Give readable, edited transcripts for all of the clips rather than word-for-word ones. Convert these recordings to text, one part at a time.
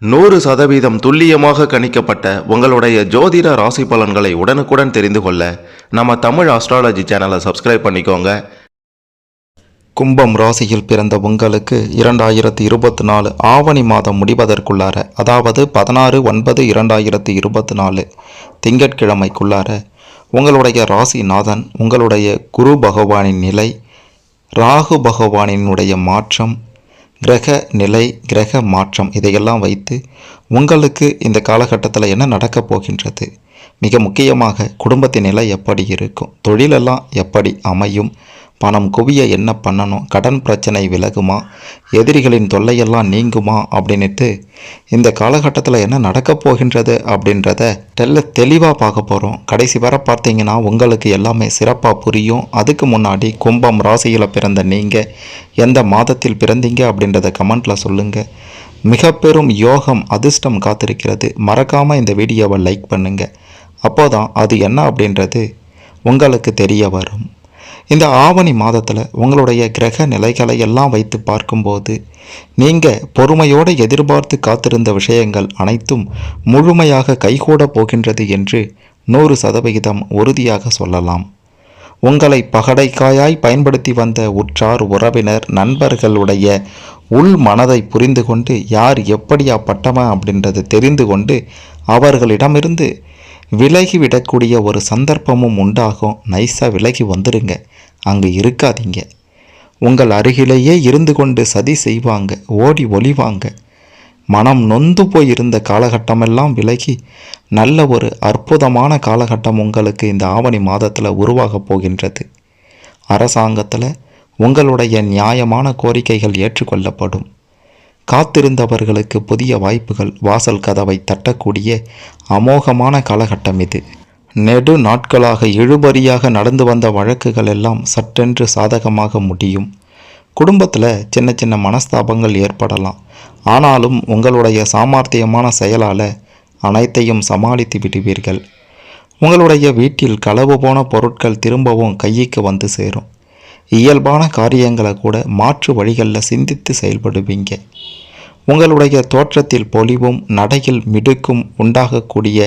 100% துல்லியமாக கணிக்கப்பட்ட உங்களுடைய ஜோதிட ராசி பலன்களை உடனுக்குடன் தெரிந்து கொள்ள நம்ம தமிழ் ஆஸ்ட்ராலஜி சேனலை சப்ஸ்கிரைப் பண்ணிக்கோங்க. கும்பம் ராசியில் பிறந்த உங்களுக்கு 2024 ஆவணி மாதம் முடிவதற்குள்ளார, அதாவது 16/9/2024 திங்கட்கிழமைக்குள்ளார உங்களுடைய ராசிநாதன், உங்களுடைய குரு பகவானின் நிலை, ராகு பகவானினுடைய மாற்றம், கிரக நிலை, கிரக மாற்றம், இதையெல்லாம் வைத்து உங்களுக்கு இந்த காலகட்டத்தில் என்ன நடக்கப் போகின்றது, மிக முக்கியமாக குடும்பத்தின் நிலை எப்படி இருக்கும், தொழிலெல்லாம் எப்படி அமையும், பணம் குவிய என்ன பண்ணணும், கடன் பிரச்சனை விலகுமா, எதிரிகளின் தொல்லையெல்லாம் நீங்குமா அப்படின்ட்டு இந்த காலகட்டத்தில் என்ன நடக்கப் போகின்றது அப்படின்றத தெளிவாக பார்க்க போகிறோம். கடைசி வர பார்த்தீங்கன்னா உங்களுக்கு எல்லாமே சிறப்பாக புரியும். அதுக்கு முன்னாடி கும்பம் ராசியில் பிறந்த நீங்கள் எந்த மாதத்தில் பிறந்தீங்க அப்படின்றத கமெண்ட்டில் சொல்லுங்கள். மிக பெரும் யோகம், அதிர்ஷ்டம் காத்திருக்கிறது. மறக்காமல் இந்த வீடியோவை லைக் பண்ணுங்கள். அப்போதான் அது என்ன அப்படின்றது உங்களுக்கு தெரிய வரும். இந்த ஆவணி மாதத்தில் உங்களுடைய கிரக நிலைகளை எல்லாம் வைத்து பார்க்கும்போது நீங்கள் பொறுமையோடு எதிர்பார்த்து காத்திருந்த விஷயங்கள் அனைத்தும் முழுமையாக கைகூட போகின்றது என்று 100% உறுதியாக சொல்லலாம். உங்களை பகடைக்காயாய் பயன்படுத்தி வந்த உற்றார், உறவினர், நண்பர்களுடைய உள் மனதை புரிந்து கொண்டு யார் எப்படியாப்பட்டவன் அப்படின்றது தெரிந்து கொண்டு அவர்களிடமிருந்து விலகிவிடக்கூடிய ஒரு சந்தர்ப்பமும் உண்டாகும். நைஸாக விலகி வந்துடுங்க, அங்கே இருக்காதீங்க. உங்கள் அருகிலேயே இருந்து கொண்டு சதி செய்வாங்க, ஓடி ஒளிவாங்க. மனம் நொந்து போயிருந்த காலகட்டமெல்லாம் விலகி நல்ல ஒரு அற்புதமான காலகட்டம் உங்களுக்கு இந்த ஆவணி மாதத்தில் உருவாகப் போகின்றது. அரசாங்கத்தில் உங்களுடைய நியாயமான கோரிக்கைகள் ஏற்றுக்கொள்ளப்படும். காத்திருந்தவர்களுக்கு புதிய வாய்ப்புகள் வாசல் கதவை தட்டக்கூடிய அமோகமான காலகட்டம் இது. நெடு நாட்களாக இழுபறியாக நடந்து வந்த வழக்குகள் எல்லாம் சற்றென்று சாதகமாக முடியும். குடும்பத்தில் சின்ன சின்ன மனஸ்தாபங்கள் ஏற்படலாம். ஆனாலும் உங்களுடைய சாமர்த்தியமான செயலால் அனைத்தையும் சமாளித்து விடுவீர்கள். உங்களுடைய வீட்டில் களவு போன பொருட்கள் திரும்பவும் கைக்கு வந்து சேரும். இயல்பான காரியங்களை கூட மாற்று வழிகளில் சிந்தித்து செயல்படுவீங்க. உங்களுடைய தோற்றத்தில் பொலிவும் நடையில் மிடுக்கும் உண்டாகக்கூடிய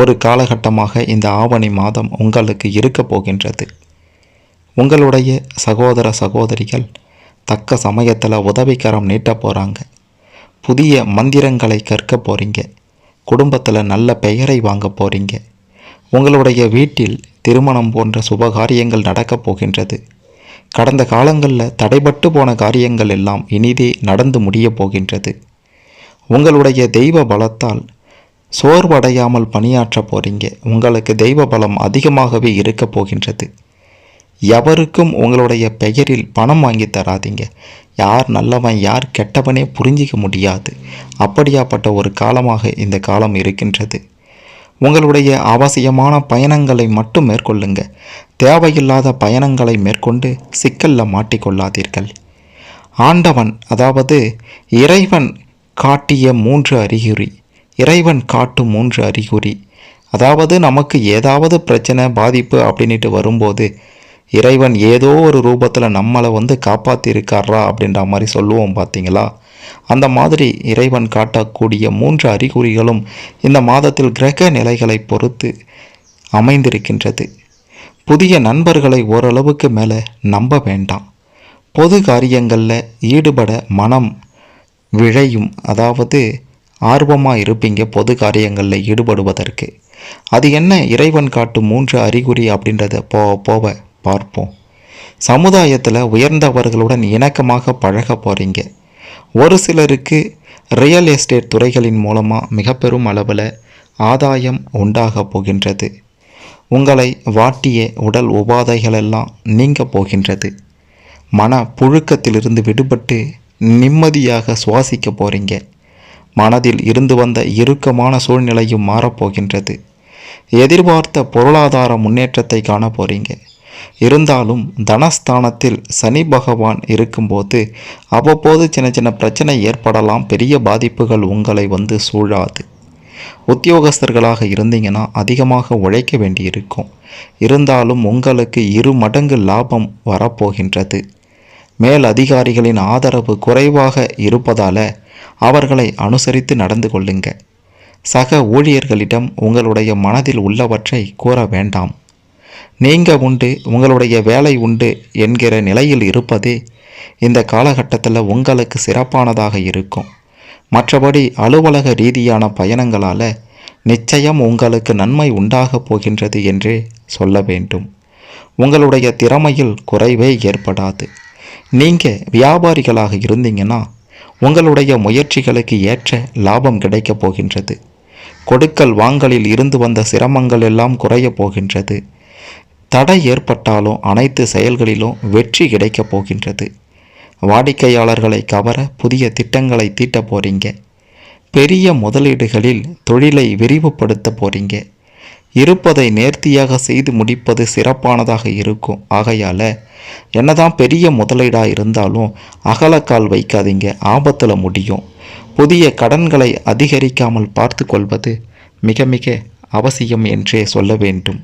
ஒரு காலகட்டமாக இந்த ஆவணி மாதம் உங்களுக்கு இருக்க போகின்றது. உங்களுடைய சகோதர சகோதரிகள் தக்க சமயத்தில் உதவிக்கரம் நீட்ட போகிறாங்க. புதிய மந்திரங்களை கற்க போகிறீங்க. குடும்பத்தில் நல்ல பெயரை வாங்க போகிறீங்க. உங்களுடைய வீட்டில் திருமணம் போன்ற சுபகாரியங்கள் நடக்கப் போகின்றது. கடந்த காலங்களில் தடைபட்டு போன காரியங்கள் எல்லாம் இனிதே நடந்து முடிய போகின்றது. உங்களுடைய தெய்வ பலத்தால் சோர்வடையாமல் பணியாற்ற போகிறீங்க. உங்களுக்கு தெய்வ பலம் அதிகமாகவே இருக்க போகின்றது. எவருக்கும் உங்களுடைய பெயரில் பணம் வாங்கி தராதீங்க. யார் நல்லவன் யார் கெட்டவனே புரிஞ்சிக்க முடியாது. அப்படியாப்பட்ட ஒரு காலமாக இந்த காலம் இருக்கின்றது. உங்களுடைய அவசியமான பயணங்களை மட்டும் மேற்கொள்ளுங்க. தேவையில்லாத பயணங்களை மேற்கொண்டு சிக்கலில் மாட்டிக்கொள்ளாதீர்கள். ஆண்டவன், அதாவது இறைவன் காட்டிய 3 அறிகுறி, இறைவன் காட்டும் 3 அறிகுறி, அதாவது நமக்கு ஏதாவது பிரச்சனை பாதிப்பு அப்படின்ட்டு வரும்போது இறைவன் ஏதோ ஒரு ரூபத்தில் நம்மளை காப்பாற்றிருக்காரா அப்படின்ற மாதிரி சொல்லுவோம் பார்த்தீங்களா? அந்த மாதிரி இறைவன் காட்டக்கூடிய 3 அறிகுறிகளும் இந்த மாதத்தில் கிரக நிலைகளை பொறுத்து அமைந்திருக்கின்றது. புதிய நண்பர்களை ஓரளவுக்கு மேலே நம்ப வேண்டாம். பொது காரியங்களில் ஈடுபட மனம் விழையும். அதாவது ஆர்வமாக இருப்பீங்க பொது காரியங்களில் ஈடுபடுவதற்கு. அது என்ன இறைவன் காட்டும் 3 அறிகுறி அப்படின்றத போக பார்ப்போம். சமுதாயத்தில் உயர்ந்தவர்களுடன் இணக்கமாக பழக போகிறீங்க. ஒரு சிலருக்கு ரியல் எஸ்டேட் துறைகளின் மூலமாக மிக பெரும் அளவில் ஆதாயம் உண்டாக போகின்றது. உங்களை வாட்டிய உடல் உபாதைகளெல்லாம் நீங்க போகின்றது. மன புழுக்கத்திலிருந்து விடுபட்டு நிம்மதியாக சுவாசிக்க போகிறீங்க. மனதில் இருந்து வந்த இறுக்கமான சூழ்நிலையும் மாறப்போகின்றது. எதிர்பார்த்த பொருளாதார முன்னேற்றத்தை காண போகிறீங்க. இருந்தாலும் தனஸ்தானத்தில் சனி பகவான் இருக்கும்போது அவ்வப்போது சின்ன சின்ன பிரச்சனை ஏற்படலாம். பெரிய பாதிப்புகள் உங்களை சூழாது. உத்தியோகஸ்தர்களாக இருந்தீங்கன்னா அதிகமாக உழைக்க வேண்டியிருக்கும். இருந்தாலும் உங்களுக்கு 2 மடங்கு லாபம் வரப்போகின்றது. மேல் அதிகாரிகளின் ஆதரவு குறைவாக இருப்பதால் அவர்களை அனுசரித்து நடந்து கொள்ளுங்க. சக ஊழியர்களிடம் உங்களுடைய மனதில் உள்ளவற்றை கூற வேண்டாம். நீங்க உண்டு, உங்களுடைய வேலை உண்டு என்கிற நிலையில் இருப்பதே இந்த காலகட்டத்தில் உங்களுக்கு சிறப்பானதாக இருக்கும். மற்றபடி அலுவலக ரீதியான பயணங்களால் நிச்சயம் உங்களுக்கு நன்மை உண்டாக போகின்றது என்றே சொல்ல வேண்டும். உங்களுடைய திறமையில் குறைவே ஏற்படாது. நீங்கள் வியாபாரிகளாக இருந்தீங்கன்னா உங்களுடைய முயற்சிகளுக்கு ஏற்ற லாபம் கிடைக்கப் போகின்றது. கொடுக்கல் வாங்கலில் இருந்து வந்த சிரமங்கள் எல்லாம் குறையப் போகின்றது. தடை ஏற்பட்டாலும் அனைத்து செயல்களிலும் வெற்றி கிடைக்கப் போகின்றது. வாடிக்கையாளர்களை கவர புதிய திட்டங்களை தீட்ட போறீங்க. பெரிய முதலீடுகளில் தொழிலை விரிவுபடுத்த போறீங்க. இருப்பதை நேர்த்தியாக செய்து முடிப்பது சிறப்பானதாக இருக்கும். ஆகையால் என்னதான் பெரிய முதலீடாக இருந்தாலும் அகலக்கால் வைக்காதீங்க, ஆபத்தில் முடியும். புதிய கடன்களை அதிகரிக்காமல் பார்த்து கொள்வது மிக மிக அவசியம் என்றே சொல்ல வேண்டும்.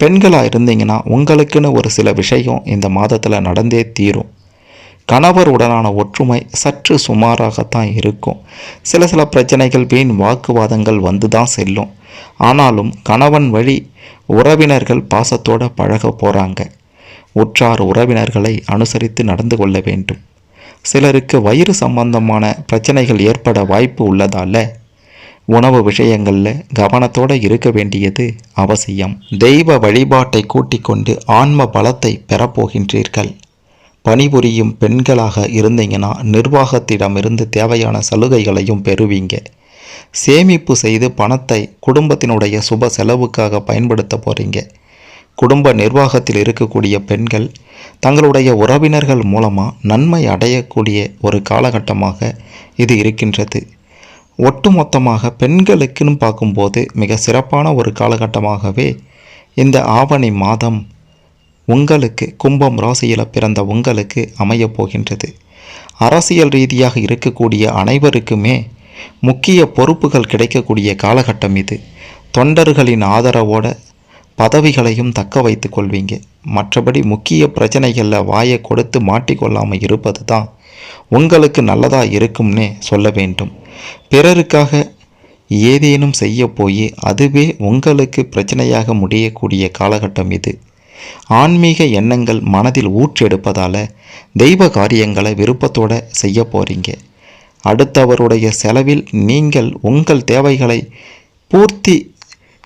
பெண்களாக இருந்தீங்கன்னா உங்களுக்குன்னு ஒரு சில விஷயம் இந்த மாதத்தில் நடந்தே தீரும். கணவருடனான ஒற்றுமை சற்று சுமாராகத்தான் இருக்கும். சில பிரச்சனைகள், வீண் வாக்குவாதங்கள் வந்து தான் செல்லும். ஆனாலும் கணவன் வழி உறவினர்கள் பாசத்தோடு பழக போகிறாங்க. உற்றார் உறவினர்களை அனுசரித்து நடந்து கொள்ள வேண்டும். சிலருக்கு வயிறு சம்பந்தமான பிரச்சனைகள் ஏற்பட வாய்ப்பு உள்ளதால் உணவு விஷயங்களில் கவனத்தோடு இருக்க வேண்டியது அவசியம். தெய்வ வழிபாட்டை கூட்டிக் கொண்டு ஆன்ம பலத்தை பெறப்போகின்றீர்கள். பணிபுரியும் பெண்களாக இருந்தீங்கன்னா நிர்வாகத்திடமிருந்து தேவையான சலுகைகளையும் பெறுவீங்க. சேமிப்பு செய்து பணத்தை குடும்பத்தினுடைய சுப செலவுக்காக பயன்படுத்த போகிறீங்க. குடும்ப நிர்வாகத்தில் இருக்கக்கூடிய பெண்கள் தங்களுடைய உறவினர்கள் மூலமாக நன்மை அடையக்கூடிய ஒரு காலகட்டமாக இது இருக்கின்றது. ஒட்டுமொத்தமாக பெண்களுக்குன்னு பார்க்கும்போது மிக சிறப்பான ஒரு காலகட்டமாகவே இந்த ஆவணி மாதம் உங்களுக்கு, கும்பம் ராசியில் பிறந்த உங்களுக்கு அமையப் போகின்றது. அரசியல் ரீதியாக இருக்கக்கூடிய அனைவருக்குமே முக்கிய பொறுப்புகள் கிடைக்கக்கூடிய காலகட்டம் இது. தொண்டர்களின் ஆதரவோட பதவிகளையும் தக்க வைத்து கொள்வீங்க. மற்றபடி முக்கிய பிரச்சனைகளில் வாயை கொடுத்து மாட்டிக்கொள்ளாமல் இருப்பது தான் உங்களுக்கு நல்லதாக இருக்கும்னே சொல்ல வேண்டும். பிறருக்காக ஏதேனும் செய்ய போய் அதுவே உங்களுக்கு பிரச்சனையாக முடியக்கூடிய காலகட்டம் இது. ஆன்மீக எண்ணங்கள் மனதில் ஊற்றெடுப்பதால் தெய்வ காரியங்களை விருப்பத்தோடு செய்ய போகிறீங்க. அடுத்தவருடைய செலவில் நீங்கள் உங்கள் தேவைகளை பூர்த்தி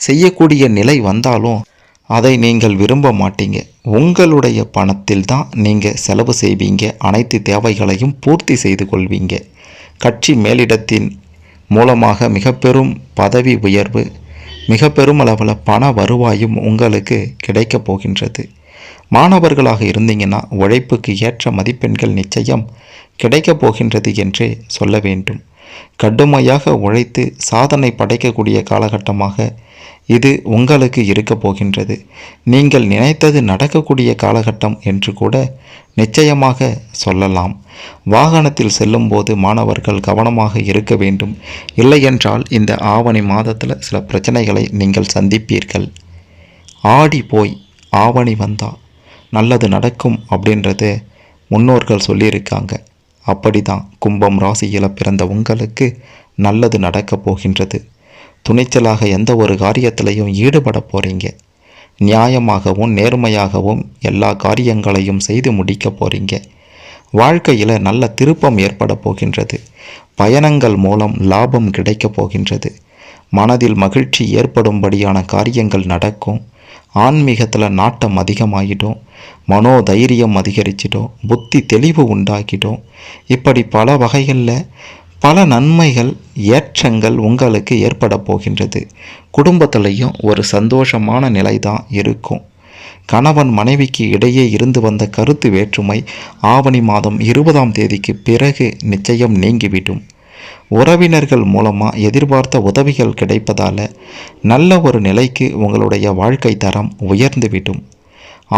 செய்யக்கூடிய நிலை வந்தாலும் அதை நீங்கள் விரும்ப மாட்டீங்க. உங்களுடைய பணத்தில் தான் நீங்கள் செலவு செய்வீங்க. அனைத்து தேவைகளையும் பூர்த்தி செய்து கொள்வீங்க. கட்சி மேலிடத்தின் மூலமாக மிக பெரும் பதவி உயர்வு, மிக பெருமளவில் பண வருவாயும் உங்களுக்கு கிடைக்கப் போகின்றது. மாணவர்களாக இருந்தீங்கன்னா உழைப்புக்கு ஏற்ற மதிப்பெண்கள் நிச்சயம் கிடைக்கப் போகின்றது என்றே சொல்ல வேண்டும். கடுமையாக உழைத்து சாதனை படைக்கக்கூடிய காலகட்டமாக இது உங்களுக்கு இருக்க போகின்றது. நீங்கள் நினைத்தது நடக்கக்கூடிய காலகட்டம் என்று கூட நிச்சயமாக சொல்லலாம். வாகனத்தில் செல்லும்போது மாணவர்கள் கவனமாக இருக்க வேண்டும். இல்லையென்றால் இந்த ஆவணி மாதத்தில் சில பிரச்சனைகளை நீங்கள் சந்திப்பீர்கள். ஆடி போய் ஆவணி வந்தா நல்லது நடக்கும் அப்படின்றது முன்னோர்கள் சொல்லியிருக்காங்க. அப்படிதான் கும்பம் ராசியில் பிறந்த உங்களுக்கு நல்லது நடக்கப் போகின்றது. துணிச்சலாக எந்த ஒரு காரியத்திலையும் ஈடுபட போகிறீங்க. நியாயமாகவும் நேர்மையாகவும் எல்லா காரியங்களையும் செய்து முடிக்க போகிறீங்க. வாழ்க்கையில் நல்ல திருப்பம் ஏற்பட போகின்றது. பயணங்கள் மூலம் லாபம் கிடைக்கப் போகின்றது. மனதில் மகிழ்ச்சி ஏற்படும்படியான காரியங்கள் நடக்கும். ஆன்மீகத்தில் நாட்டம் அதிகமாகிடும். மனோதைரியம் அதிகரிச்சிடும். புத்தி தெளிவு உண்டாக்கிடும். இப்படி பல வகைகளில் பல நன்மைகள், ஏற்றங்கள் உங்களுக்கு ஏற்பட போகின்றது. குடும்பத்திலையும் ஒரு சந்தோஷமான நிலை தான் இருக்கும். கணவன் மனைவிக்கு இடையே இருந்து வந்த கருத்து வேற்றுமை ஆவணி மாதம் 20ஆம் தேதிக்கு பிறகு நிச்சயம் நீங்கிவிடும். உறவினர்கள் மூலமாக எதிர்பார்த்த உதவிகள் கிடைப்பதால் நல்ல ஒரு நிலைக்கு உங்களுடைய வாழ்க்கை தரம் உயர்ந்துவிடும்.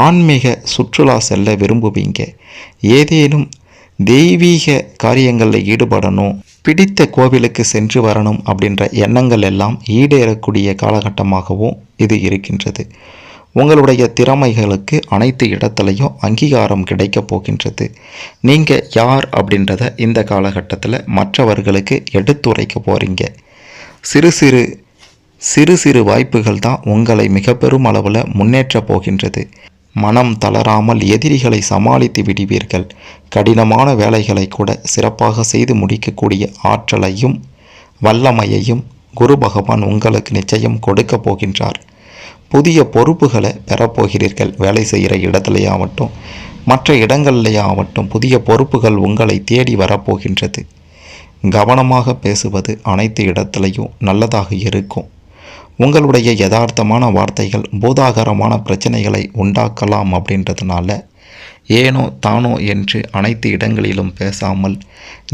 ஆன்மீக சுற்றுலா செல்ல விரும்புவீங்க. ஏதேனும் தெய்வீக காரியங்களில் ஈடுபடணும், பிடித்த கோவிலுக்கு சென்று வரணும் அப்படின்ற எண்ணங்கள் எல்லாம் ஈடேறக்கூடிய காலகட்டமாகவும் இது இருக்கின்றது. உங்களுடைய திறமைகளுக்கு அனைத்து இடத்துலையும் அங்கீகாரம் கிடைக்கப் போகின்றது. நீங்கள் யார் அப்படின்றத இந்த காலகட்டத்தில் மற்றவர்களுக்கு எடுத்துரைக்க போகிறீங்க. சிறு சிறு வாய்ப்புகள் தான் உங்களை மிக பெரும் அளவில் முன்னேற்றப் போகின்றது. மனம் தளராமல் எதிரிகளை சமாளித்து விடுவீர்கள். கடினமான வேலைகளை கூட சிறப்பாக செய்து முடிக்கக்கூடிய ஆற்றலையும் வல்லமையையும் குரு பகவான் உங்களுக்கு நிச்சயம் கொடுக்க போகின்றார். புதிய பொறுப்புகளை பெறப்போகிறீர்கள். வேலை செய்கிற இடத்துலையாகட்டும் மற்ற இடங்கள்லையாகட்டும் புதிய பொறுப்புகள் உங்களை தேடி வரப்போகின்றது. கவனமாக பேசுவது அனைத்து இடத்துலையும் நல்லதாக இருக்கும். உங்களுடைய யதார்த்தமான வார்த்தைகள் பூதாகரமான பிரச்சனைகளை உண்டாக்கலாம். அப்படின்றதுனால ஏனோ தானோ என்று அனைத்து இடங்களிலும் பேசாமல்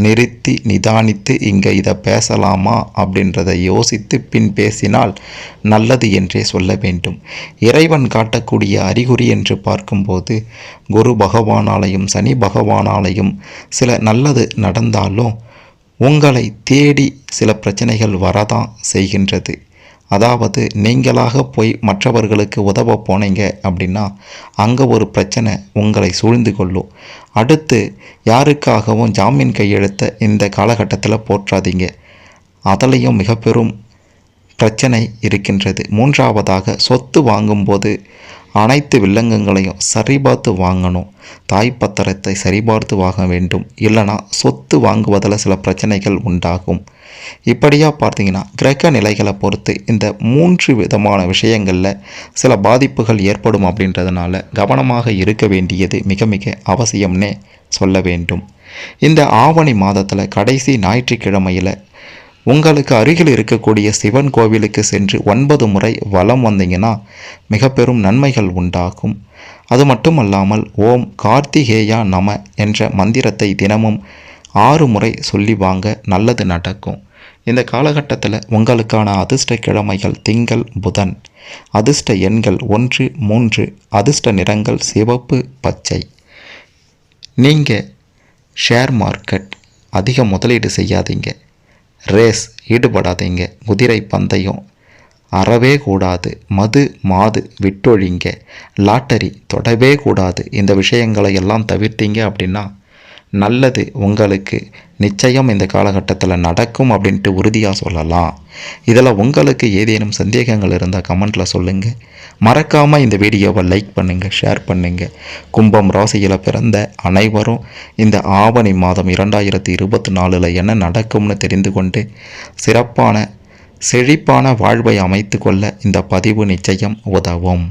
நிறுத்தி நிதானித்து இங்கே இதை பேசலாமா அப்படின்றதை யோசித்து பின் பேசினால் நல்லது என்றே சொல்ல வேண்டும். இறைவன் காட்டக்கூடிய அறிகுறி என்று பார்க்கும்போது குரு பகவானாலையும் சனி பகவானாலையும் சில நல்லது நடந்தாலும் உங்களை தேடி சில பிரச்சனைகள் வரதான் செய்கின்றது. அதாவது நீங்களாக போய் மற்றவர்களுக்கு உதவ போனீங்க அப்படின்னா அங்கே ஒரு பிரச்சனை உங்களை சூழ்ந்து கொள்ளும். அடுத்து யாருக்காகவும் ஜாமீன் கையெழுத்த இந்த காலகட்டத்தில் போற்றாதீங்க. அதிலையும் மிக பெரும் பிரச்சனை இருக்கின்றது. மூன்றாவதாக சொத்து வாங்கும்போது அனைத்து வில்லங்கங்களையும் சரிபார்த்து வாங்கணும். தாய்ப்பத்திரத்தை சரிபார்த்து வாங்க வேண்டும். இல்லைனா சொத்து வாங்குவதில் சில பிரச்சனைகள் உண்டாகும். இப்படியாக பார்த்தீங்கன்னா கிரக நிலைகளை பொறுத்து இந்த 3 விதமான விஷயங்களில் சில பாதிப்புகள் ஏற்படும். அப்படின்றதுனால கவனமாக இருக்க வேண்டியது மிக மிக அவசியம்னே சொல்ல வேண்டும். இந்த ஆவணி மாதத்தில் கடைசி ஞாயிற்றுக்கிழமையில் உங்களுக்கு அருகில் இருக்கக்கூடிய சிவன் கோவிலுக்கு சென்று 9 முறை வலம் வந்தீங்கன்னா மிக பெரும் நன்மைகள் உண்டாகும். அது மட்டுமல்லாமல் ஓம் கார்த்திகேயா நம என்ற மந்திரத்தை தினமும் 6 முறை சொல்லி வாங்க, நல்லது நடக்கும். இந்த காலகட்டத்தில் உங்களுக்கான அதிர்ஷ்ட கிழமைகள் திங்கள் புதன். அதிர்ஷ்ட எண்கள் 1 3. அதிர்ஷ்ட நிறங்கள் சிவப்பு பச்சை. நீங்கள் ஷேர் மார்க்கெட் அதிக முதலீடு செய்யாதீங்க. ரேஸ் ஈடுபடாதீங்க. குதிரை பந்தயம் அறவே கூடாது. மது மாது விட்டொழிங்க. லாட்டரி தொடவே கூடாது. இந்த விஷயங்களை எல்லாம் தவிர்த்தீங்க அப்படின்னா நல்லது உங்களுக்கு நிச்சயம் இந்த காலகட்டத்தில் நடக்கும் அப்படின்ட்டு உறுதியாக சொல்லலாம். இதில் உங்களுக்கு ஏதேனும் சந்தேகங்கள் இருந்தால் கமெண்ட்டில் சொல்லுங்கள். மறக்காமல் இந்த வீடியோவை லைக் பண்ணுங்கள், ஷேர் பண்ணுங்கள். கும்பம் ராசியில் பிறந்த அனைவரும் இந்த ஆவணி மாதம் 2024 என்ன நடக்கும்னு தெரிந்து கொண்டு சிறப்பான செழிப்பான வாழ்வை அமைத்து கொள்ள இந்த பதிவு நிச்சயம் உதவும்.